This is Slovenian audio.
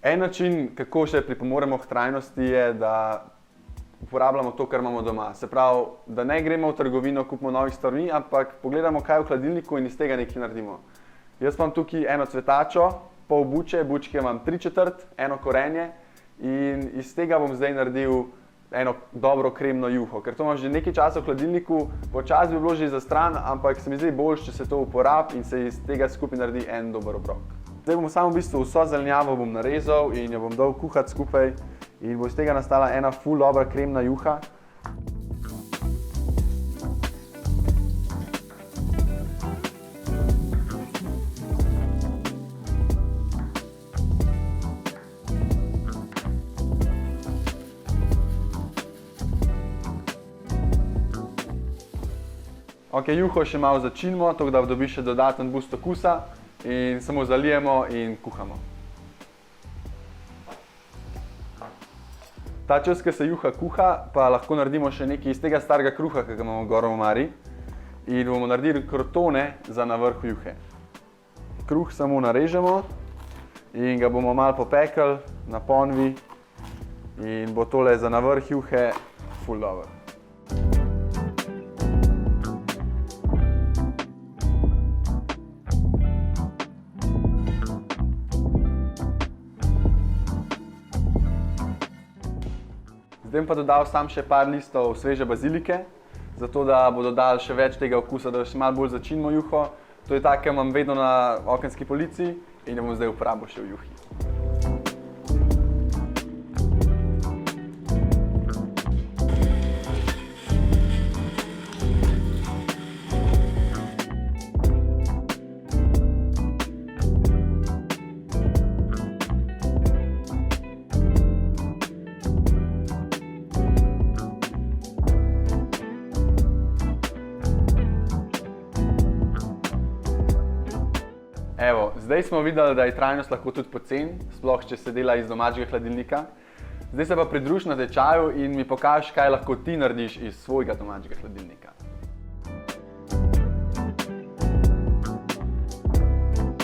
En način, kako še pripomoremo k trajnosti, je, da uporabljamo to, kar imamo doma. Se pravi, da ne gremo v trgovino, kupimo novih stvari, ampak pogledamo, kaj je v hladilniku in iz tega nekaj naredimo. Jaz imam tukaj eno cvetačo, pol buče, bučke imam 3/4, eno korenje in iz tega bom zdaj naredil eno dobro kremno juho, ker to imam že nekaj časa v hladilniku, počasi bi bilo že za stran, ampak se mi zdi boljše, če se to uporabi in se iz tega skupaj naredi en dober obrok. Zdaj bom samo v bistvu vso zelenjavo bom narezal in jo bom dal kuhati skupaj in bo iz tega nastala ena ful dobra kremna juha. Ok, juho še malo začinimo, tako da dobi še dodaten boost okusa in samo zalijemo in kuhamo. Ta čas, ko se juha kuha, pa lahko naredimo še nekaj iz tega starega kruha, ki ga imamo gor v omari in bomo naredili krotone za na vrhu juhe. Kruh samo narežemo in ga bomo malo popekli na ponvi in bo tole za na vrh juhe ful dobro. Zdaj bom pa dodal sam še par listov sveže bazilike, zato da bo dodal še več tega okusa, da še malo bolj začinimo juho. To je tako, ki imam vedno na okenski polici in jo bom zdaj uporabil še v juhi. Evo, zdaj smo videli, da je trajnost lahko tudi poceni, sploh če se dela iz domačega hladilnika. Zdaj se pa pridruži na tečaju in mi pokaži, kaj lahko ti narediš iz svojega domačega hladilnika.